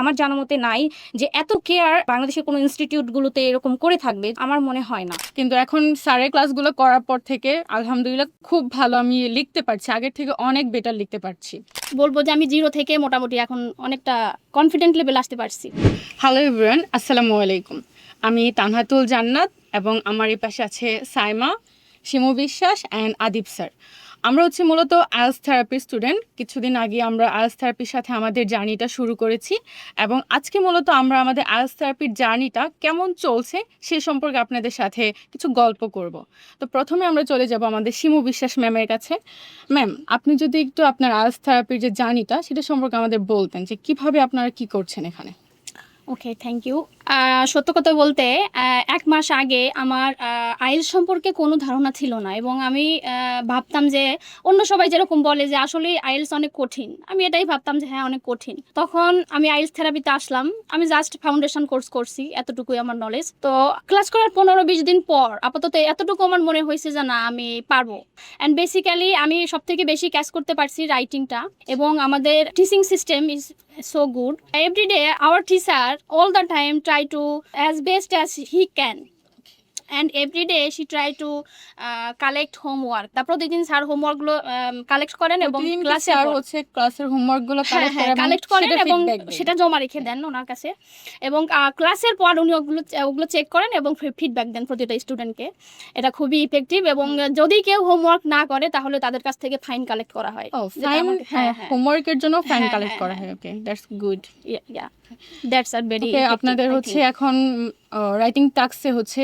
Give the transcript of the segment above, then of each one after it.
আমার জানা মতে নাই যে এত কেয়ার বাংলাদেশের কোনো ইনস্টিটিউটগুলোতে এরকম করে থাকবে, আমার মনে হয় না। কিন্তু এখন স্যারের ক্লাসগুলো করার পর থেকে আলহামদুলিল্লাহ খুব ভালো আমি লিখতে পারছি, আগের থেকে অনেক বেটার লিখতে পারছি। বলবো যে আমি জিরো থেকে মোটামুটি এখন অনেকটা কনফিডেন্ট লেভেল আসতে পারছি। হ্যালো এভরিওয়ান, আসসালামু আলাইকুম। আমি তানহাতুল জান্নাত এবং আমার এই পাশে আছে সাইমা, শিমু বিশ্বাস অ্যান্ড আদিব স্যার। আমরা হচ্ছে মূলত আইএলটিএস থেরাপি স্টুডেন্ট। কিছুদিন আগে আমরা আইএলটিএস থেরাপির সাথে আমাদের জার্নিটা শুরু করেছি এবং আজকে মূলত আমরা আমাদের আইএলটিএস থেরাপির জার্নিটা কেমন চলছে সে সম্পর্কে আপনাদের সাথে কিছু গল্প করব। তো প্রথমে আমরা চলে যাব আমাদের শিমু বিশ্বাস ম্যামের কাছে। ম্যাম, আপনি যদি একটু আপনার আইএলটিএস থেরাপির যে জার্নিটা সেটা সম্পর্কে আমাদের বলতেন যে কিভাবে আপনারা কি করছেন এখানে। ওকে, থ্যাংক ইউ। সত্য কথা বলতে 1 মাস আগে আমার আইএলটিএস সম্পর্কে কোনো ধারণা ছিল না এবং আমি ভাবতাম যে অন্য সবাই যেরকম বলে যে আসলে আইএলটিএস অনেক কঠিন, আমি এটাই ভাবতাম যে হ্যাঁ অনেক কঠিন। তখন আমি আইএলটিএস থেরাপিতে আসলাম। আমি জাস্ট ফাউন্ডেশন কোর্স করছি, এতটুকুই আমার নলেজ। তো ক্লাস করার 15-20 দিন পর আপাতত এতটুকু আমার মনে হয়েছে যে না আমি পারবো। অ্যান্ড বেসিক্যালি আমি সবথেকে বেশি ক্যাচ করতে পারছি রাইটিংটা, এবং আমাদের teaching system is so good. Every day our teacher all the time try to as best as he can, and every day she try to collect homework. তা প্রতিদিন স্যার হোমওয়ার্কগুলো কালেক্ট করেন এবং ক্লাসে আর হচ্ছে ক্লাসের হোমওয়ার্কগুলো কালেক্ট করেন এবং সেটা জমা রেখে দেন ওনার কাছে, এবং ক্লাসের পর উনি ওগুলো চেক করেন এবং ফিডব্যাক দেন প্রতিটা স্টুডেন্টকে। এটা খুবই ইফেক্টিভ, এবং যদি কেউ হোমওয়ার্ক না করে তাহলে তাদের কাছ থেকে ফাইন কালেক্ট করা হয়। হোমওয়ার্কের জন্য ফাইন কালেক্ট করা হয়। Okay, that's good. Yeah, that's are very. আপনাদের হচ্ছে এখন রাইটিং টাস্কে হচ্ছে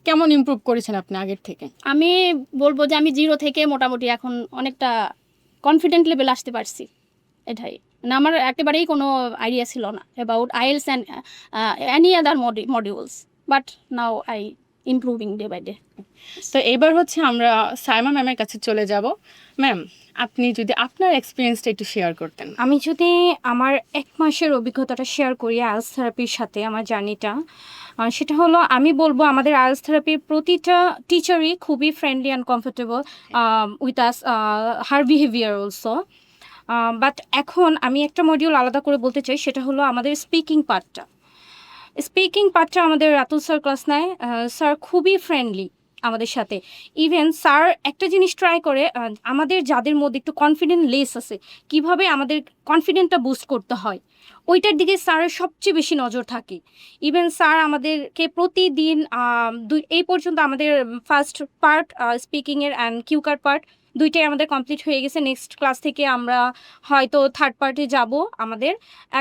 কেমন ইমপ্রুভ করেছেন আপনি আগের থেকে? আমি বলবো যে আমি জিরো থেকে মোটামুটি এখন অনেকটা কনফিডেন্ট লেভেল আসতে পারছি। এটাই না, আমার একেবারেই কোনো আইডিয়া ছিল না about IELTS and any other modules, but now I improving day by day. তো এবার হচ্ছে আমরা সাইমা ম্যামের কাছে চলে যাব। ম্যাম, আপনি যদি আপনার এক্সপিরিয়েন্সটা একটু শেয়ার করতেন। আমি যদি আমার 1 মাসের অভিজ্ঞতাটা শেয়ার করি আইএলটিএস থেরাপির সাথে আমার জার্নিটা, সেটা হলো আমি বলবো আমাদের আইএলটিএস থেরাপির প্রতিটা টিচারই খুবই friendly and comfortable with us, her behaviour also. But এখন আমি একটা মডিউল আলাদা করে বলতে চাই, সেটা হলো আমাদের স্পিকিং পার্টটা আমাদের রাতুল স্যার ক্লাস নেয়। স্যার খুবই ফ্রেন্ডলি আমাদের সাথে। ইভেন স্যার একটা জিনিস ট্রাই করে, আমাদের যাদের মধ্যে একটু কনফিডেন্ট লেস আছে, কিভাবে আমাদের কনফিডেন্টটা বুস্ট করতে হয় ওইটার দিকে স্যারের সবচেয়ে বেশি নজর থাকে। ইভেন স্যার আমাদেরকে প্রতিদিন এই পর্যন্ত আমাদের ফার্স্ট পার্ট স্পিকিংয়ের অ্যান্ড কিউকার পার্ট দুইটাই আমাদের কমপ্লিট হয়ে গেছে। নেক্সট ক্লাস থেকে আমরা হয়তো থার্ড পার্টে যাব আমাদের।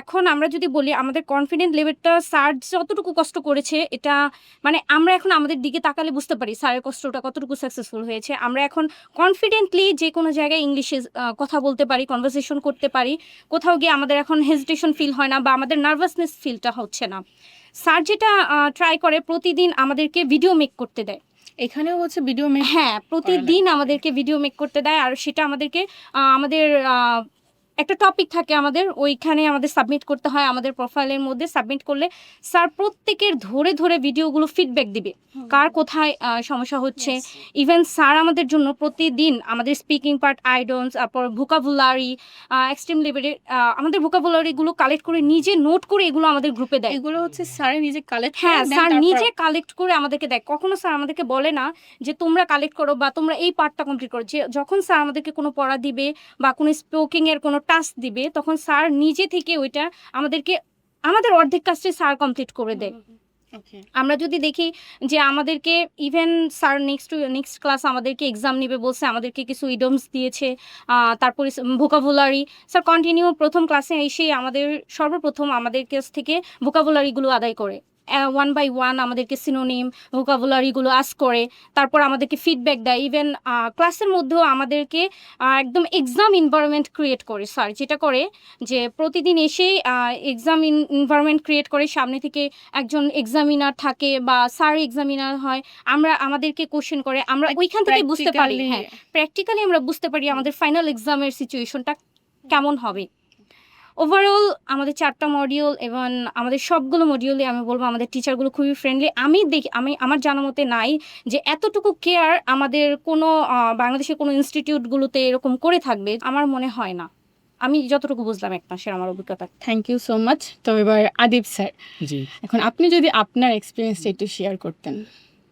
এখন আমরা যদি বলি আমাদের কনফিডেন্ট লেভেলটা স্যার যতটুকু কষ্ট করেছে, এটা মানে আমরা এখন আমাদের দিকে তাকালে বুঝতে পারি স্যারের কষ্টটা কতটুকু সাকসেসফুল হয়েছে। আমরা এখন কনফিডেন্টলি যে কোনো জায়গায় ইংলিশে কথা বলতে পারি, কনভারসেশন করতে পারি। কোথাও গিয়ে আমাদের এখন হেজিটেশন ফিল হয় না বা আমাদের নার্ভাসনেস ফিলটা হচ্ছে না। স্যার যেটা ট্রাই করে প্রতিদিন আমাদেরকে ভিডিও মেক করতে দেয়। এখানেও হচ্ছে ভিডিও মেক, হ্যাঁ, প্রতিদিন আমাদেরকে ভিডিও মেক করতে দেয়, আর সেটা আমাদেরকে আমাদের একটা টপিক থাকে আমাদের, ওইখানে আমাদের সাবমিট করতে হয়। আমাদের প্রোফাইলের মধ্যে সাবমিট করলে স্যার প্রত্যেকের ধরে ধরে ভিডিওগুলো ফিডব্যাক দিবে কার কোথায় সমস্যা হচ্ছে। ইভেন স্যার আমাদের জন্য প্রতিদিন আমাদের স্পিকিং পার্ট, আইডনস, তারপর ভোকাবুলারি, এক্সট্রিম লেভেলের আমাদের ভোকাবুলারিগুলো কালেক্ট করে নিজে নোট করে এগুলো আমাদের গ্রুপে দেয়। এগুলো হচ্ছে স্যার নিজে কালেক্ট, হ্যাঁ, স্যার নিজে কালেক্ট করে আমাদেরকে দেয়। কখনো স্যার আমাদেরকে বলে না যে তোমরা কালেক্ট করো বা তোমরা এই পার্টটা কমপ্লিট করো। যে যখন স্যার আমাদেরকে কোনো পড়া দিবে বা কোনো স্পিকিংয়ের কোনো টাস্ক দিবে, তখন স্যার নিজে থেকে ওইটা আমাদেরকে আমাদের অর্ধেক কাজটা স্যার কমপ্লিট করে দেয়। আমরা যদি দেখি যে আমাদেরকে ইভেন স্যার নেক্সট ক্লাস আমাদেরকে এক্সাম নিবে বলছে, আমাদেরকে কিছু ইডমস দিয়েছে, তারপরে ভোকাবুলারি। স্যার কন্টিনিউ প্রথম ক্লাসে এসে আমাদের সর্বপ্রথম আমাদের কাছ থেকে ভোকাবুলারিগুলো আদায় করে 1 বাই 1 আমাদেরকে সিনোনিম ভোকাবুলারিগুলো আস্ক করে, তারপর আমাদেরকে ফিডব্যাক দেয়। ইভেন ক্লাসের মধ্যেও আমাদেরকে একদম এক্সাম এনভায়রনমেন্ট ক্রিয়েট করে স্যার, যেটা করে যে প্রতিদিন এসেই এক্সাম এনভায়রনমেন্ট ক্রিয়েট করে। সামনে থেকে একজন এক্সামিনার থাকে বা স্যার এক্সামিনার হয়, আমাদেরকে কোশ্চেন করে, আমরা ওইখান থেকে বুঝতে পারি, হ্যাঁ প্র্যাকটিক্যালি আমরা বুঝতে পারি আমাদের ফাইনাল এক্সামের সিচুয়েশনটা কেমন হবে। ওভারঅল আমাদের 4টা মডিউল এবং আমাদের সবগুলো মডিউলে আমি বলবো আমাদের টিচারগুলো খুবই ফ্রেন্ডলি। আমি আমার জানা মতে নাই যে এতটুকু কেয়ার আমাদের কোনো বাংলাদেশের কোনো ইনস্টিটিউটগুলোতে এরকম করে থাকবে, আমার মনে হয় না। আমি যতটুকু বুঝলাম 1 মাসের আমার অভিজ্ঞতা। Thank you so much. তো এবার আদিব স্যার, জি, এখন আপনি যদি আপনার এক্সপিরিয়েন্সটা একটু শেয়ার করতেন।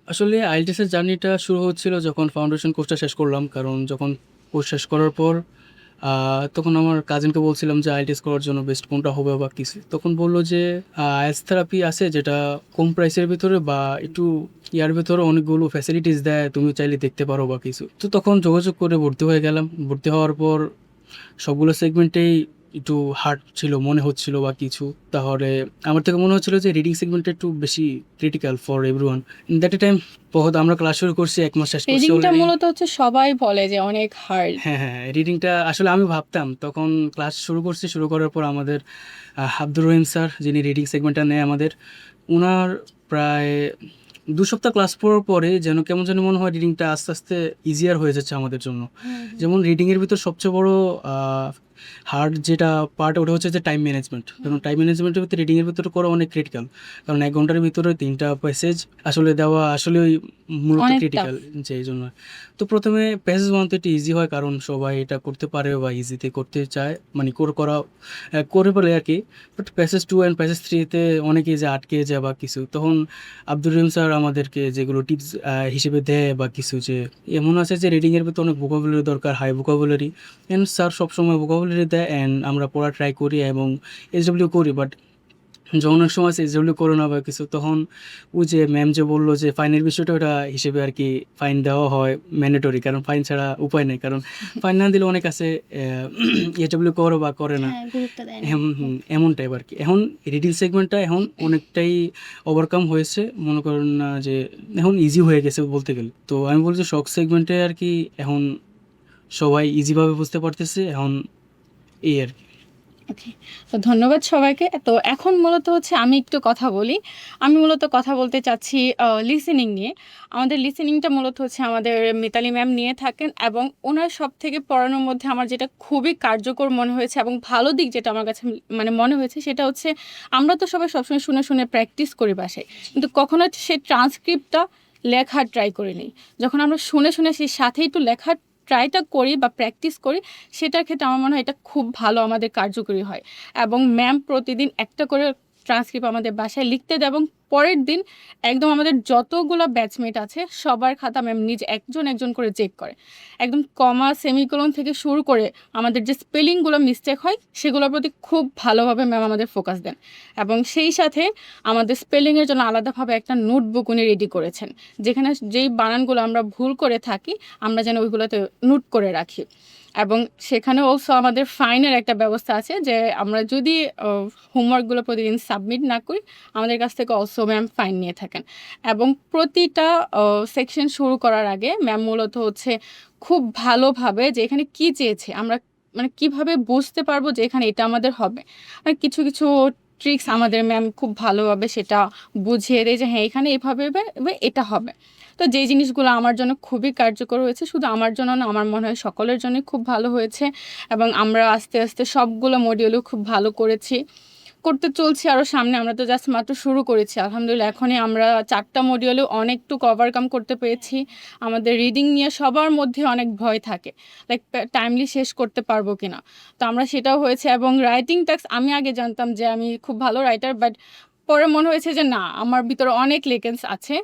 আসলে আইএলটিএসের জার্নিটা শুরু হচ্ছিল যখন ফাউন্ডেশন কোর্সটা শেষ করলাম। কারণ যখন কোর্স শেষ করার পর তখন আমার কাজিনকে বলছিলাম যে আইএলটিএস করার জন্য বেস্ট কোনটা হবে বা কিছু। তখন বললো যে আইএলটিএস থেরাপি আছে যেটা কম প্রাইসের ভিতরে বা একটু ইয়ার ভিতরে অনেকগুলো ফ্যাসিলিটিস দেয়, তুমি চাইলে দেখতে পারো বা কিছু। তো তখন যোগাযোগ করে ভর্তি হয়ে গেলাম। ভর্তি হওয়ার পর সবগুলো সেগমেন্টেই একটু হার্ড ছিল মনে হচ্ছিল বা কিছু। তাহলে আমার থেকে মনে হচ্ছিল যে রিডিং সেগমেন্টটা একটু বেশি critical for everyone. In that time বহুত আমরা ক্লাস শুরু করছি, 1 মাস শেষ করছি রিডিংটা already। মূলত হচ্ছে সবাই বলে যে অনেক হার্ড। হ্যাঁ হ্যাঁ, রিডিংটা আসলে আমি ভাবতাম তখন ক্লাস শুরু করছি। শুরু করার পর আমাদের আব্দুর রহিম স্যার, যিনি রিডিং সেগমেন্টটা নেয় আমাদের, ওনার প্রায় 2 সপ্তাহ ক্লাস পড়ার পরে যেন কেমন যেন মনে হয় রিডিংটা আস্তে আস্তে ইজিয়ার হয়ে যাচ্ছে আমাদের জন্য। যেমন রিডিংয়ের ভিতর সবচেয়ে বড় হার্ড যেটা পার্ট ওটা হচ্ছে যে টাইম ম্যানেজমেন্ট। কারণ টাইম ম্যানেজমেন্টের ভিতরে রিডিংয়ের ভিতরে করা অনেক ক্রিটিক্যাল। কারণ 1 ঘন্টার ভিতরে 3টা প্যাসেজ আসলে দেওয়া আসলে ওই মূলত অনেক ক্রিটিক্যাল, যে এই জন্য। তো প্রথমে প্যাসেজ বানাতে একটু ইজি হয় কারণ সবাই এটা করতে পারে বা ইজিতে করতে চায়, মানে করে বলে আর কি। বাট প্যাসেজ 2 অ্যান্ড প্যাসেজ 3-তে অনেকেই যে আটকে যায় বা কিছু। তখন আব্দুর রহিম স্যার আমাদেরকে যেগুলো টিপস হিসেবে দেয় বা কিছু, যে এমন আছে যে রিডিংয়ের ভিতরে অনেক ভোকাবুলারি দরকার, হাই ভোকাবুলারি। অ্যান্ড স্যার সবসময় ভোকাবুলারি দেয় অ্যান্ড আমরা পড়া ট্রাই করি এবং এসডব্লিউ করি। বাট যখন অনেক সময় এসডব্লিউ করো না বা কিছু, তখন ওই যে ম্যাম যে বললো যে ফাইনের বিষয়টা ওটা হিসেবে আর কি ফাইন দেওয়া হয় ম্যান্ডেটরি। কারণ ফাইন ছাড়া উপায় নেই। কারণ ফাইন না দিলে অনেক আছে এসডব্লিউ করো বা করে না, হ্যাঁ, গুরুত্ব দেয় না। এমন টাইপ আর কি। এখন রিডিং সেগমেন্টটা এখন অনেকটাই ওভারকাম হয়েছে, মনে করেন না যে এখন ইজি হয়ে গেছে বলতে গেলে। তো আমি বলছি শখ সেগমেন্টে আর কি এখন সবাই ইজিভাবে বুঝতে পারতেছে এখন, এই আর কি। ওকে, তো ধন্যবাদ সবাইকে। তো এখন মূলত হচ্ছে আমি একটু কথা বলি। আমি মূলত কথা বলতে চাচ্ছি লিসেনিং নিয়ে। আমাদের লিসেনিংটা মূলত হচ্ছে আমাদের মিতালি ম্যাম নিয়ে থাকেন এবং ওনার সব থেকে পড়ানোর মধ্যে আমার যেটা খুবই কার্যকর মনে হয়েছে এবং ভালো দিক যেটা আমার কাছে মানে মনে হয়েছে সেটা হচ্ছে, আমরা তো সবাই সবসময় শুনে শুনে প্র্যাকটিস করি বাসায়, কিন্তু কখনো সেই ট্রান্সক্রিপ্টটা লেখার ট্রাই করি নি। যখন আমরা শুনে শুনে সেই সাথে একটু লেখার ট্রাইটা করি বা প্র্যাকটিস করি, সেটার ক্ষেত্রে আমার মনে হয় এটা খুব ভালো আমাদের কার্যকরী হয়। এবং ম্যাম প্রতিদিন একটা করে ট্রান্সক্রিপ্ট আমাদের বাসায় লিখতে দেয় এবং পরের দিন একদম আমাদের যতগুলো ব্যাচমেট আছে সবার খাতা ম্যাম নিজে একজন একজন করে চেক করে। একদম কমা সেমিকোলন থেকে শুরু করে আমাদের যে স্পেলিংগুলো মিস্টেক হয় সেগুলোর প্রতি খুব ভালোভাবে ম্যাম আমাদের ফোকাস দেন। এবং সেই সাথে আমাদের স্পেলিংয়ের জন্য আলাদাভাবে একটা নোটবুক উনি রেডি করেছেন, যেখানে যেই বানানগুলো আমরা ভুল করে থাকি আমরা যেন ওইগুলোতে নোট করে রাখি। এবং সেখানে অলসো আমাদের ফাইনের একটা ব্যবস্থা আছে, যে আমরা যদি হোমওয়ার্কগুলো প্রতিদিন সাবমিট না করি আমাদের কাছ থেকে অলসো ম্যাম ফাইন নিয়ে থাকেন। এবং প্রতিটা সেকশন শুরু করার আগে ম্যাম মূলত হচ্ছে খুব ভালোভাবে যে এখানে কী চেয়েছে আমরা মানে কিভাবে বুঝতে পারবো যে এখানে এটা আমাদের হবে, মানে কিছু কিছু ট্রিক্স আমাদের ম্যাম খুব ভালোভাবে সেটা বুঝিয়ে দেয় যে হ্যাঁ এখানে এভাবে এটা হবে। তো যেই জিনিসগুলো আমার জন্য খুবই কার্যকর হয়েছে, শুধু আমার জন্য না আমার মনে হয় সকলের জন্যই খুব ভালো হয়েছে। এবং আমরা আস্তে আস্তে সবগুলো মডিউলও খুব ভালো করতে চলছি আরও সামনে। আমরা তো জাস্ট মাত্র শুরু করেছি, আলহামদুলিল্লাহ এখনই আমরা 4টা মডিউলেও অনেকটুকু ওভারকাম করতে পেরেছি। আমাদের রিডিং নিয়ে সবার মধ্যে অনেক ভয় থাকে, লাইক টাইমলি শেষ করতে পারবো কিনা, তো আমরা সেটাও হয়েছে। এবং রাইটিং টাস্ক আমি আগে জানতাম যে আমি খুব ভালো রাইটার, বাট পরে মনে হয়েছে যে না, আমার ভিতরে অনেক লেকেন্স আছে।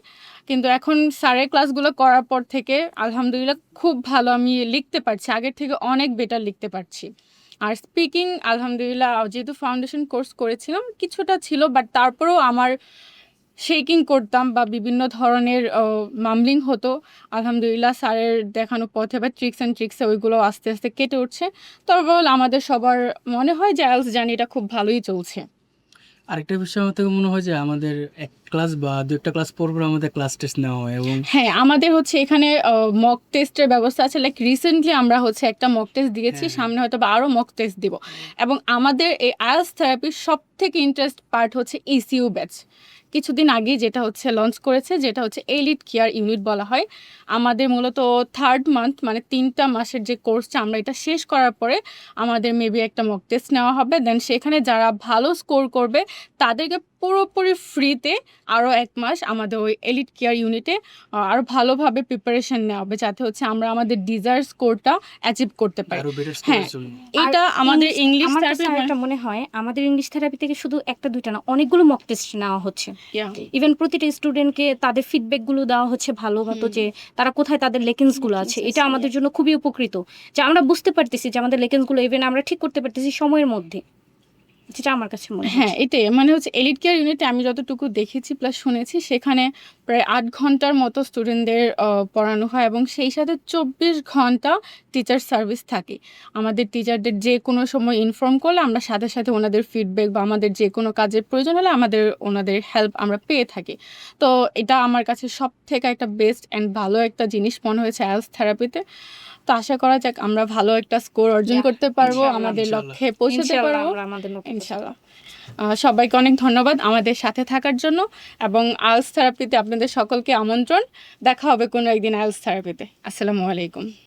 কিন্তু এখন স্যারের ক্লাসগুলো করার পর থেকে আলহামদুলিল্লাহ খুব ভালো আমি লিখতে পারছি, আগের থেকে অনেক বেটার লিখতে পারছি। আর স্পিকিং আলহামদুলিল্লাহ যেহেতু ফাউন্ডেশন কোর্স করেছিলাম কিছুটা ছিল, বাট তারপরেও আমার শেকিং করতাম বা বিভিন্ন ধরনের মামলিং হতো। আলহামদুলিল্লাহ স্যারের দেখানো পথে বা ট্রিক্সে ওইগুলো আস্তে আস্তে কেটে উঠছে। তবে আমাদের সবার মনে হয় যে আইএলটিএস জার্নিটা খুব ভালোই চলছে। আরেকটা বিষয় আমার থেকে মনে হয় যে আমাদের 1 ক্লাস বা 2টা ক্লাস পর পর আমাদের ক্লাস টেস্ট নেওয়া হয়। এবং হ্যাঁ, আমাদের হচ্ছে এখানে মক টেস্টের ব্যবস্থা আছে। লাইক রিসেন্টলি আমরা হচ্ছে একটা মক টেস্ট দিয়েছি, সামনে হয়তো বা আরও মক টেস্ট দিব। এবং আমাদের এই আইএলটিএস থেরাপির সব থেকে ইন্টারেস্ট পার্ট হচ্ছে ইসিইউ ব্যাচ। কিছুদিন আগে যেটা হচ্ছে লঞ্চ করেছে, যেটা হচ্ছে এলিট কেয়ার ইউনিট বলা হয়। আমাদের মূলত 3rd মান্থ মানে 3টা মাসের যে কোর্সটা আমরা এটা শেষ করার পরে আমাদের মেবি একটা মক টেস্ট নেওয়া হবে। দেন সেখানে যারা ভালো স্কোর করবে তাদেরকে পুরোপুরি ফ্রিতে আরও 1 মাস আমাদের ওই এলিট কেয়ার ইউনিটে আরও ভালোভাবে প্রিপারেশন নেওয়া হবে, যাতে হচ্ছে আমরা আমাদের ডিজায়ার স্কোরটা অ্যাচিভ করতে পারি। আরো বেটার হ্যাঁ। স্কোরের জন্য। এটা আর আমাদের ইংলিশ আমার কাছে থেরাপি আরেকটা মনে হয় আমাদের ইংলিশ থেরাপি থেকে শুধু একটা দুইটা না, অনেকগুলো মক টেস্ট নেওয়া হচ্ছে। ইভেন প্রতিটা স্টুডেন্টকে তাদের ফিডব্যাক গুলো দেওয়া হচ্ছে ভালো মতো, যে তারা কোথায় তাদের লেকেন্স গুলো আছে। এটা আমাদের জন্য খুবই উপকৃত, যে আমরা বুঝতে পারতেছি যে আমাদের লেকেন্স গুলো ইভেন আমরা ঠিক করতে পারতেছি সময়ের মধ্যে, যেটা আমার কাছে মনে হয়। হ্যাঁ, এটাই মানে হচ্ছে এলিট কেয়ার ইউনিটে আমি যতটুকু দেখেছি প্লাস শুনেছি, সেখানে প্রায় 8 ঘন্টার মতো স্টুডেন্টদের পড়ানো হয় এবং সেই সাথে 24 ঘন্টা টিচার সার্ভিস থাকে। আমাদের টিচারদের যে কোনো সময় ইনফর্ম করলে আমরা সাথে সাথে ওনাদের ফিডব্যাক বা আমাদের যে কোনো কাজের প্রয়োজন হলে ওনাদের হেল্প আমরা পেয়ে থাকি। তো এটা আমার কাছে সব থেকে একটা বেস্ট অ্যান্ড ভালো একটা জিনিস মনে হয়েছে আইএলটিএস থেরাপিতে। তো আশা করা যাক আমরা ভালো একটা স্কোর অর্জন করতে পারবো, ইনশাআল্লাহ, আমাদের ইনশাআল্লাহ। লক্ষ্যে পৌঁছাতে ইনশাআল্লাহ পারবো আমরা আমাদের লক্ষ্যে ইনশাআল্লাহ। সবাইকে অনেক ধন্যবাদ আমাদের সাথে থাকার জন্য, এবং আইএলটিএস থেরাপিতে আপনাদের সকলকে আমন্ত্রণ। দেখা হবে কোনো একদিন আইএলটিএস থেরাপিতে। আসসালামু আলাইকুম।